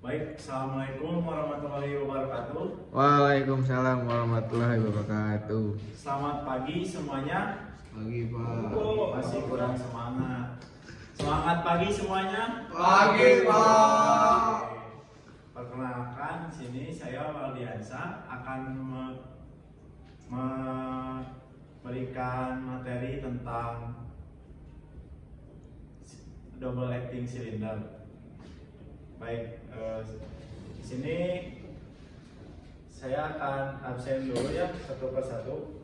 Baik, Assalamualaikum warahmatullahi wabarakatuh. Waalaikumsalam warahmatullahi wabarakatuh. Selamat pagi semuanya. Pagi Pak. Masih kurang semangat. Semangat pagi semuanya. Pagi Pak. Perkenalkan, di sini saya Waldiansa akan memberikan materi tentang double acting cylinder. Baik, di sini saya akan absen dulu ya satu persatu.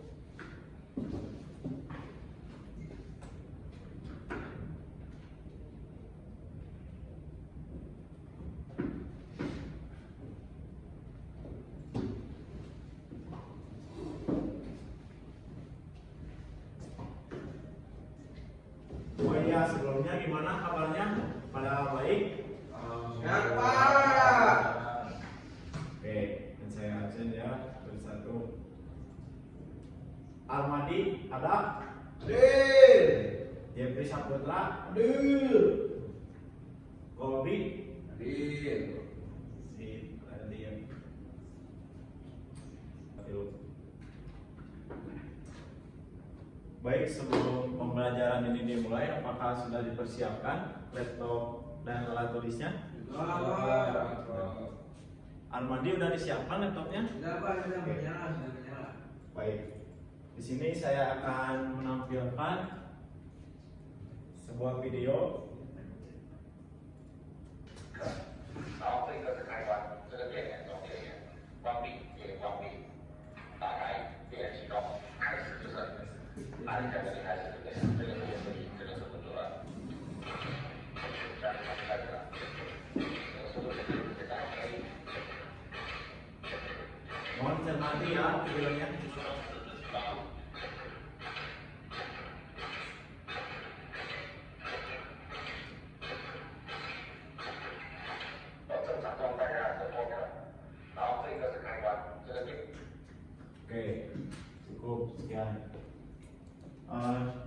Oh iya, sebelumnya gimana kabarnya? Pada baik? Ya Pak. Oke, dan saya absen ya satu. Armadi ada? Hadir. Jeffrey Saputra? Hadir. Kolbi? Hadir. Si Radia. Aduh. Baik, sebelum pembelajaran ini dimulai, apakah sudah dipersiapkan laptop dan alat tulisnya? Armadi udah disiapkan laptopnya? Sudah Pak, sudah menyala. Baik. Di sini saya akan menampilkan sebuah video. 然后这个是开关，这个电源从电源关闭，电源关闭，打开，电源启动，开始就是按一下这里开始，对不对？这个是原理，这个是不足的。这样就开始了，这个速度是现在可以。 Mohon cermati ya videonya. Oke, cukup sekian.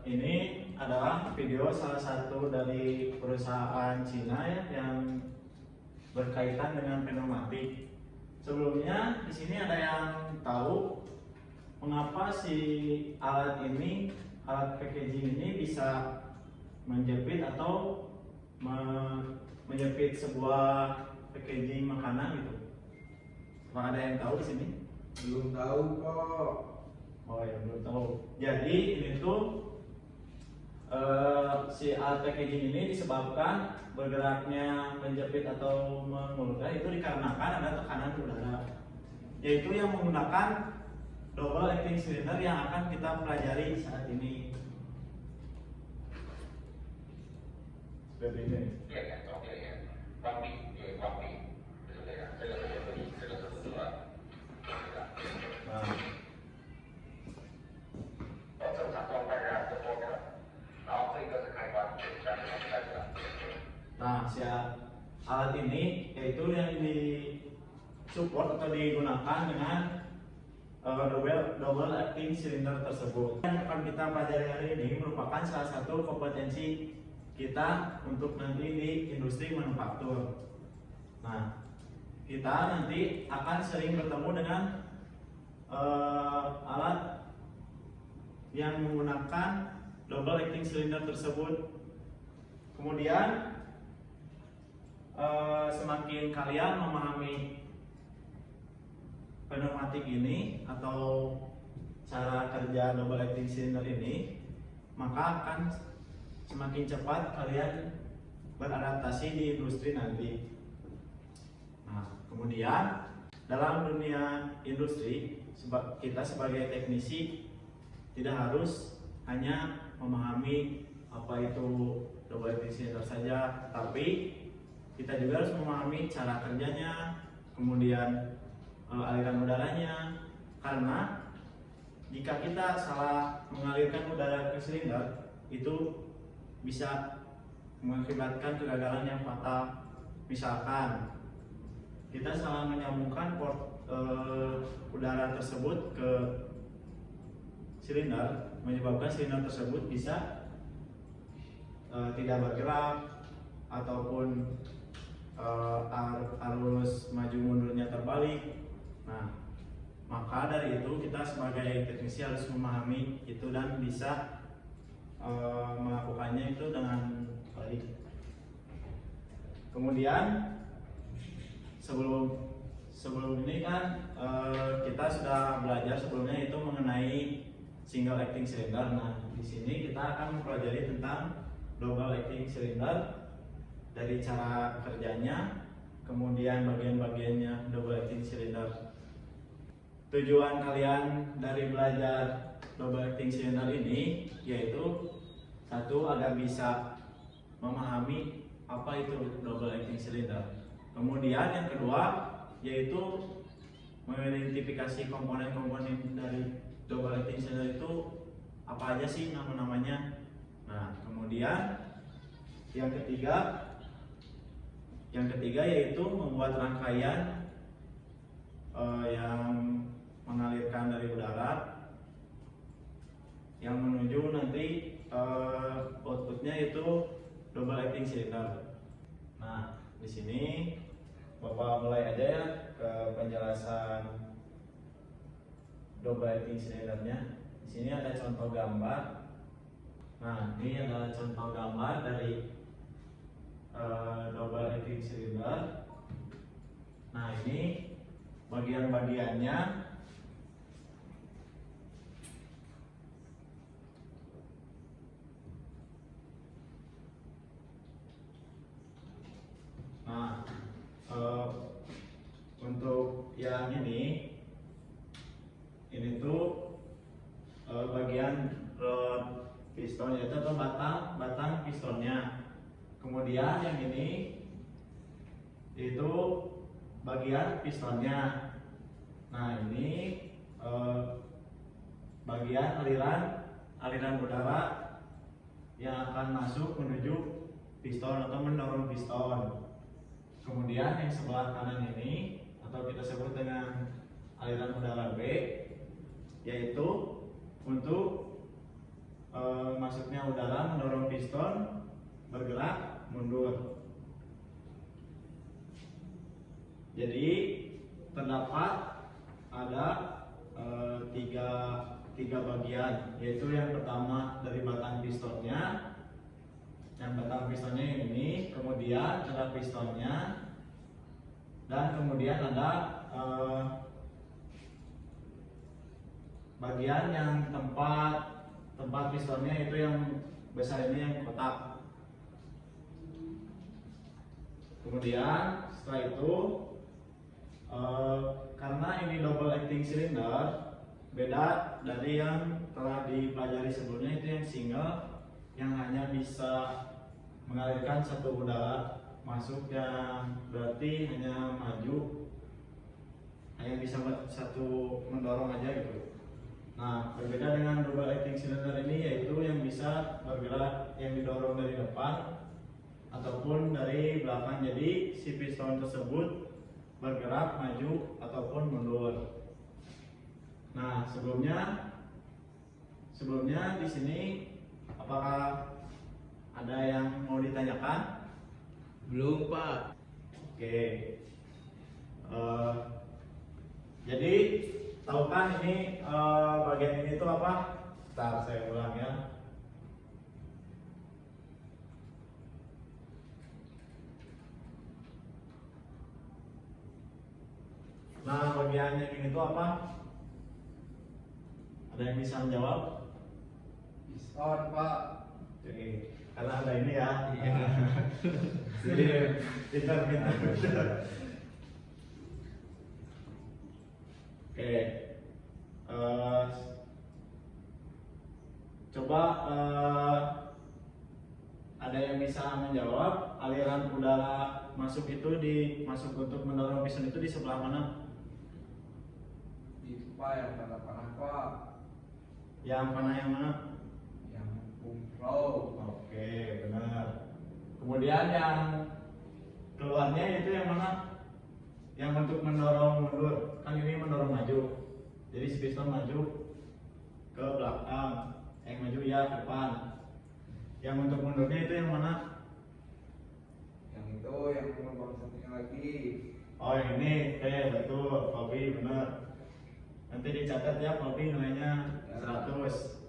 Ini adalah video salah satu dari perusahaan Cina ya yang berkaitan dengan pneumatik. Sebelumnya di sini ada yang tahu mengapa si alat ini, alat packaging ini bisa menjepit atau menjepit sebuah packaging makanan gitu? Apa ada yang tahu di sini? Belum tahu kok. Oh ya, belum tahu. Jadi ini tuh si alat packaging ini disebabkan bergeraknya menjepit atau mengulurkan itu dikarenakan ada tekanan udara, yaitu yang menggunakan double acting cylinder yang akan kita pelajari saat ini. Seperti ini. 电源从电源关闭，电源关闭，就是这样，这个是原理，这个是不足的。 Nah, 正常状态下是脱掉，然后这个是开关，这样就开始了。 nah si alat ini yaitu yang di support atau digunakan dengan double acting cylinder tersebut. Yang akan kita pelajari hari ini merupakan salah satu kompetensi kita untuk nanti di industri manufaktur. Nah, kita nanti akan sering bertemu dengan alat yang menggunakan double acting cylinder tersebut. Kemudian semakin kalian memahami pneumatik ini atau cara kerja double acting cylinder ini, maka akan semakin cepat kalian beradaptasi di industri nanti. Nah, kemudian dalam dunia industri kita sebagai teknisi tidak harus hanya memahami apa itu double acting cylinder saja, tapi kita juga harus memahami cara kerjanya, kemudian aliran udaranya, karena jika kita salah mengalirkan udara ke silinder itu bisa mengakibatkan kegagalan yang fatal. Misalkan kita salah menyambungkan port udara tersebut ke silinder, menyebabkan silinder tersebut bisa tidak bergerak ataupun arus maju mundurnya terbalik. Nah, maka dari itu kita sebagai teknisi harus memahami itu dan bisa melakukannya itu dengan baik. Kemudian sebelum ini kan kita sudah belajar sebelumnya itu mengenai single acting cylinder. Nah, di sini kita akan mempelajari tentang double acting cylinder, dari cara kerjanya, kemudian bagian-bagiannya double acting cylinder. Tujuan kalian dari belajar double acting cylinder ini yaitu satu, agar bisa memahami apa itu double acting cylinder. Kemudian yang kedua yaitu mengidentifikasi komponen-komponen dari double acting cylinder itu apa aja sih nama-namanya. Nah, kemudian yang ketiga yaitu membuat rangkaian yang mengalirkan dari udara yang menuju nanti outputnya itu double acting cylinder. Nah, di sini Bapak mulai aja ya ke penjelasan double acting cylindernya. Di sini ada contoh gambar. Nah, ini adalah contoh gambar dari double acting cylinder. Nah, ini bagian-bagiannya. Nah, untuk yang ini tuh bagian rod piston, yaitu atau batang pistonnya. Kemudian yang ini itu bagian pistonnya. Nah, ini bagian aliran udara yang akan masuk menuju piston atau mendorong piston. Kemudian yang sebelah kanan ini atau kita sebut dengan aliran udara B, yaitu untuk masuknya udara mendorong piston bergerak mundur. Jadi terdapat ada tiga bagian, yaitu yang pertama dari batang pistonnya. Yang batang pistonnya ini, kemudian ada pistonnya, dan kemudian ada bagian yang tempat pistonnya itu yang besar ini, yang kotak. Kemudian setelah itu karena ini double acting cylinder, beda dari yang telah dipelajari sebelumnya itu yang single, yang hanya bisa mengalirkan satu udara masuk, yang berarti hanya maju, hanya bisa satu mendorong aja gitu. Nah, berbeda dengan double acting cylinder ini, yaitu yang bisa bergerak, yang didorong dari depan ataupun dari belakang. Jadi si piston tersebut bergerak maju ataupun mundur. Nah, sebelumnya di sini apakah ada yang mau ditanyakan? Belum, Pak. Oke. Jadi tahukah ini bagian ini tuh apa? Ntar saya ulang ya. Nah, bagian yang ini tuh apa? Ada yang bisa menjawab? Piston, Pak. Oke, karena ada ini ya. Iya. Jadi pintar. Oke, coba ada yang bisa menjawab, aliran udara masuk itu masuk untuk mendorong piston itu di sebelah mana? Itu, Pak, yang panah-panah, Pak. Yang panah yang mana? Yang kumplot. Oke, benar. Kemudian yang keluarnya itu yang mana? Yang untuk mendorong mundur, kan ini mendorong maju. Jadi si piston maju ke belakang, yang maju ya ke depan. Yang untuk mundurnya itu yang mana? Yang itu yang lubang satunya lagi. Oh ini, betul, Fabi benar. Nanti dicatat ya Fabi nilainya 100.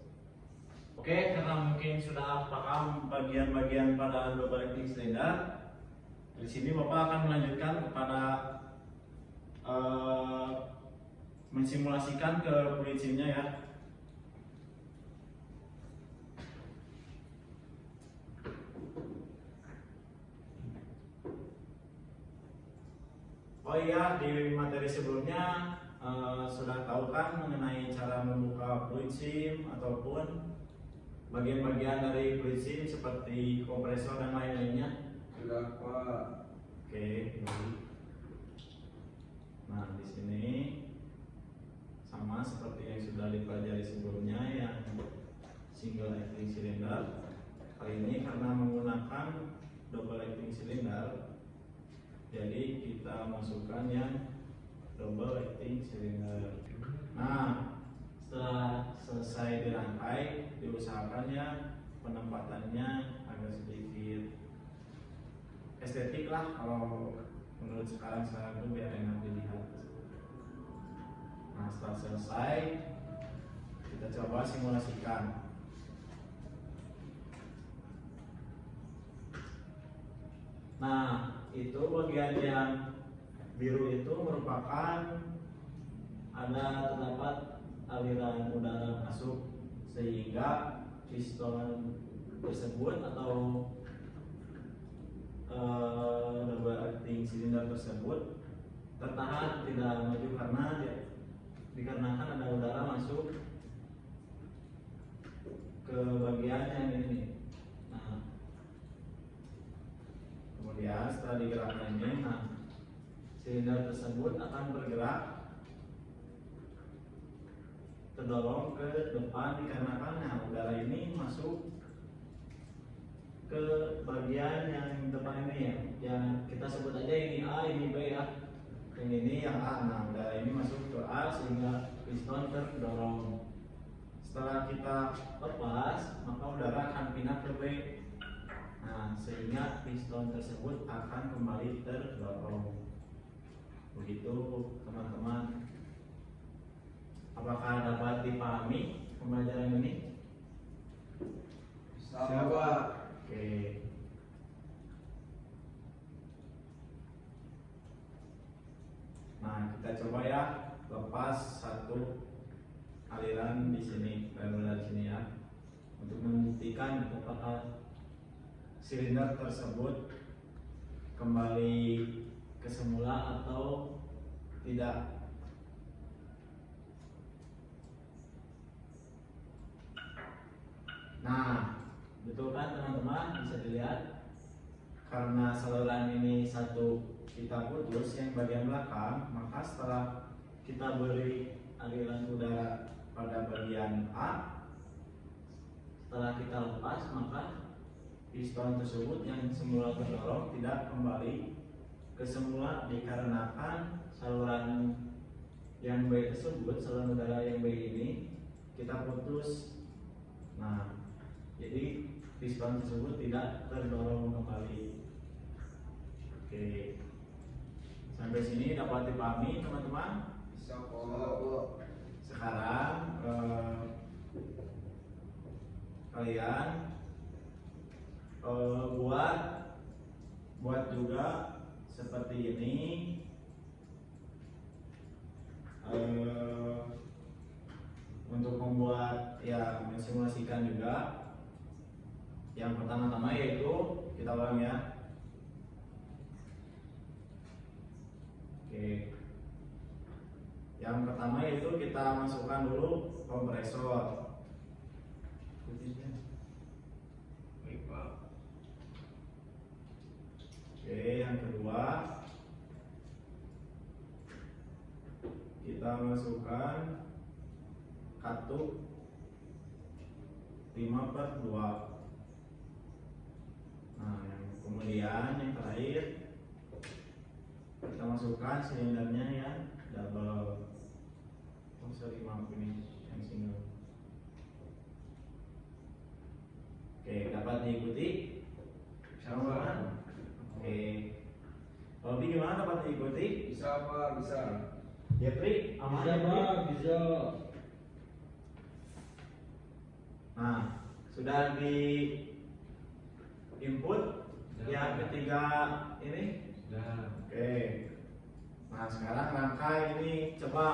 Oke, karena mungkin sudah paham bagian-bagian pada double acting cylinder, di sini Bapak akan melanjutkan kepada mensimulasikan ke fluid simnya ya. Oh iya, di materi sebelumnya sudah tahu kan mengenai cara membuka fluid sim ataupun bagian-bagian dari fluid sim seperti kompresor dan lain-lainnya. Sudah Pak. Oke, baik. Nah, di sini sama seperti yang sudah dipelajari sebelumnya yang single acting cylinder. Kali ini karena menggunakan double acting cylinder, jadi kita masukkan yang double acting cylinder. Nah, setelah selesai dirangkai, diusahakannya penempatannya agak sedikit estetik lah kalau menurut sekarang itu biar enak dilihat. Nah, setelah selesai kita coba simulasikan. Nah, itu bagian yang biru itu merupakan terdapat aliran udara masuk sehingga piston tersebut atau double acting cylinder tersebut tertahan tidak maju karena dikarenakan ada udara masuk ke bagian yang ini. Nah, kemudian setelah digerakkan ini, silinder tersebut akan bergerak terdorong ke depan dikarenakan udara ini masuk ke bagian yang depan ini ya, yang kita sebut aja ini A, ini B ya, yang ini yang A. Nah, udara ini masuk ke A sehingga piston terdorong. Setelah kita lepas, maka udara akan pindah ke B. Nah, sehingga piston tersebut akan kembali terdorong. Begitu teman-teman. Apakah dapat dipahami pembelajaran ini? Bisa Pak. Oke. Nah, kita coba ya lepas satu aliran di sini, aliran di sini ya, untuk membuktikan apakah silinder tersebut kembali ke semula atau tidak. Nah, betul kan teman-teman, bisa dilihat karena saluran ini satu kita putus yang bagian belakang, maka setelah kita beri aliran udara pada bagian A, setelah kita lepas maka piston tersebut yang semula terdorong tidak kembali ke semula dikarenakan saluran yang B tersebut, saluran udara yang B ini kita putus. Nah, jadi piston tersebut tidak terdorong kembali. Oke, sampai sini dapat dipahami teman-teman? Bisa Pak. Sekarang kalian buat juga seperti ini. Untuk membuat ya mensimulasikan juga. Yang pertama-tama yaitu kita ulang ya. Oke. Yang pertama yaitu kita masukkan dulu kompresor. Baik Pak. Oke, yang kedua kita masukkan katup 5/2. Nah, yang kemudian yang terakhir kita masukkan silindernya ya double. Oh sorry, maaf ini yang single. Oke, dapat diikuti? Sama kan? Oke, gimana dapat diikuti? Bisa Pak, bisa. Jeffrey, aman Bisa Jeffrey? Pak, bisa. Nah, sudah di input yang ketiga ini? Sudah. Oke. Nah, sekarang rangkai ini coba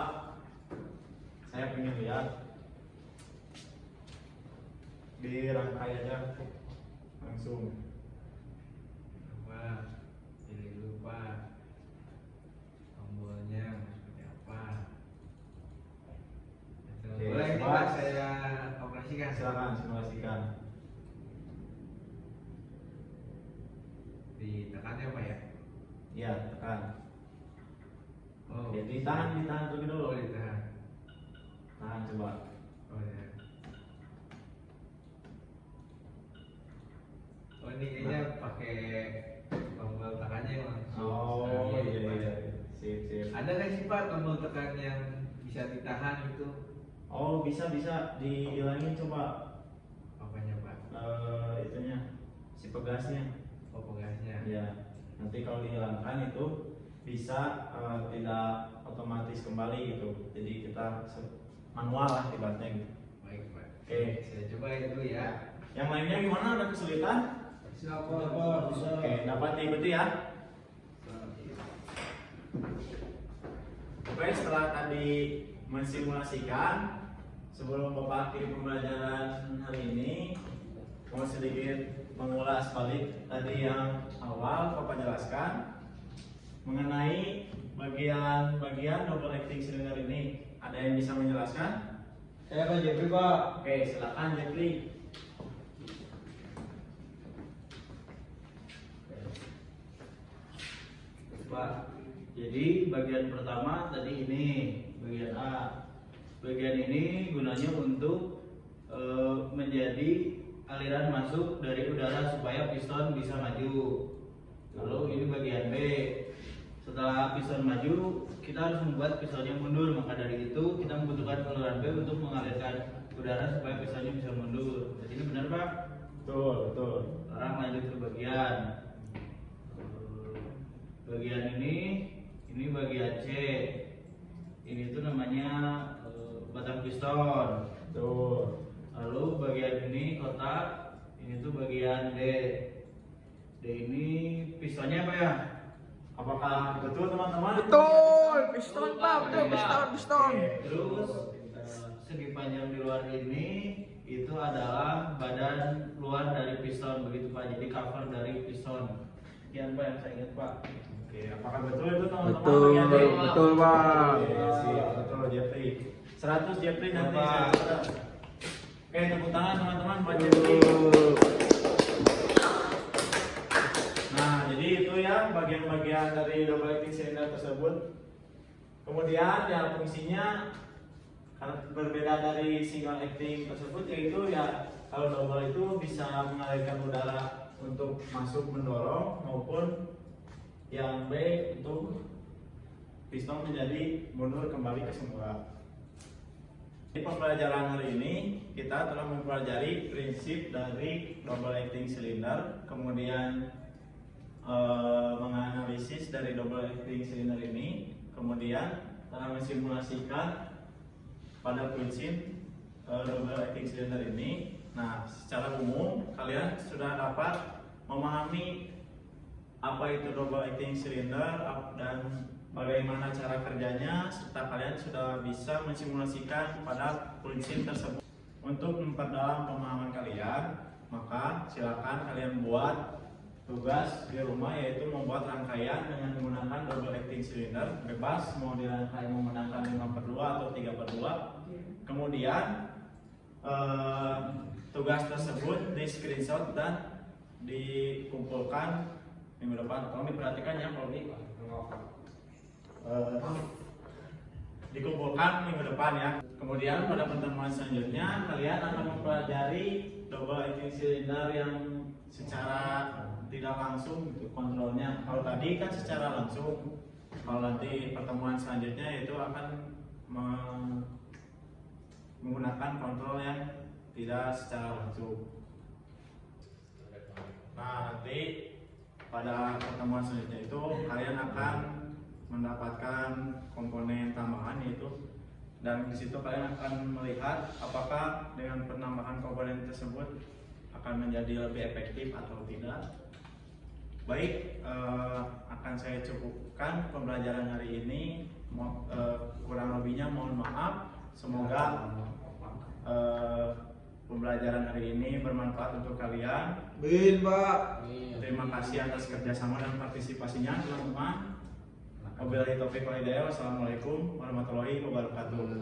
saya pengen lihat. Dirangkai aja langsung. Coba pilih dulu Pak. Tombolnya seperti apa? Oke, Boleh ini coba. Pak saya operasikan. Silakan simulasikan. Ditekan ya Pak ya? Iya, tekan. Oh, Ya, ditahan terlebih dulu. Oh, ditahan. Tahan coba. Oh ya. Oh ini kayaknya pakai tombol tekannya yang langsung. Oh sekali, iya Pak. iya. Sip sip. Ada nggak sih Pak tombol tekan yang bisa ditahan gitu? Oh bisa dihilangin coba Apanya Pak? itunya si pegasnya. Oh pegasnya. Ya. Nanti kalau dihilangkan itu bisa tidak otomatis kembali gitu. Jadi kita manual lah ibaratnya gitu. Baik Pak. Oke. Saya coba itu ya. Yang lainnya gimana? Ada kesulitan? Siapa? Bisa. Oke, dapat diikuti ya. Oke, setelah tadi mensimulasikan, sebelum Bapak akhiri pembelajaran hari ini, mau sedikit mengulas balik tadi yang awal Bapak jelaskan mengenai bagian-bagian double acting cylinder ini. Ada yang bisa menjelaskan? Saya Pak Jeffrey Pak. Oke, silakan Jeffrey. Pak, jadi bagian pertama tadi ini bagian A. Bagian ini gunanya untuk menjadi aliran masuk dari udara supaya piston bisa maju. Lalu ini bagian B. Setelah piston maju, kita harus membuat pistonnya mundur. Maka dari itu kita membutuhkan saluran B untuk mengalirkan udara supaya pistonnya bisa mundur. Jadi ini benar Pak? Betul, betul. Sekarang lanjut ke bagian ini bagian C. Ini tuh namanya batang piston. Betul. Lalu bagian ini kotak, ini tuh bagian D. D ini pistonnya apa ya? Apakah betul teman-teman? Betul, piston Pak, betul piston. Oke. Terus segi panjang di luar ini itu adalah badan luar dari piston begitu Pak. Jadi cover dari piston. Sekian Pak yang saya ingat Pak. Oke, apakah betul itu teman-teman? Betul, Bagian D? betul Pak. Oke, siap, betul Jeffrey. 100 Jeffrey nanti saya catat. Oke, tepuk tangan teman-teman buat Jeffrey. Nah, jadi itu ya bagian-bagian dari double acting cylinder tersebut. Kemudian ya fungsinya berbeda dari single acting tersebut, yaitu ya kalau double itu bisa mengalirkan udara untuk masuk mendorong maupun yang B untuk piston menjadi mundur kembali ke semula. Di pembelajaran hari ini kita telah mempelajari prinsip dari double acting cylinder, kemudian menganalisis dari double acting cylinder ini, kemudian telah mensimulasikan pada prinsip double acting cylinder ini. Nah, secara umum kalian sudah dapat memahami apa itu double acting cylinder dan bagaimana cara kerjanya, serta kalian sudah bisa mensimulasikan pada prinsip tersebut. Untuk memperdalam pemahaman kalian, maka silakan kalian buat tugas di rumah, yaitu membuat rangkaian dengan menggunakan double acting cylinder. Bebas mau dirangkai menggunakan 5/2 atau 3/2. Kemudian tugas tersebut di screenshot dan dikumpulkan minggu depan. Tolong diperhatikan ya kalau dikumpulkan minggu depan ya. Kemudian pada pertemuan selanjutnya kalian akan mempelajari double acting cylinder yang secara tidak langsung gitu kontrolnya. Kalau tadi kan secara langsung. Kalau nanti pertemuan selanjutnya itu akan menggunakan kontrol yang tidak secara langsung. Nah, nanti pada pertemuan selanjutnya itu kalian akan mendapatkan komponen tambahan yaitu, dan di situ kalian akan melihat apakah dengan penambahan komponen tersebut akan menjadi lebih efektif atau tidak. Baik, akan saya cukupkan pembelajaran hari ini. Kurang lebihnya mohon maaf. Semoga pembelajaran hari ini bermanfaat untuk kalian. Bin, Pak. Terima kasih atas kerjasama dan partisipasinya teman-teman. Wabillahi taufiq wal hidayah. Wassalamualaikum warahmatullahi wabarakatuh.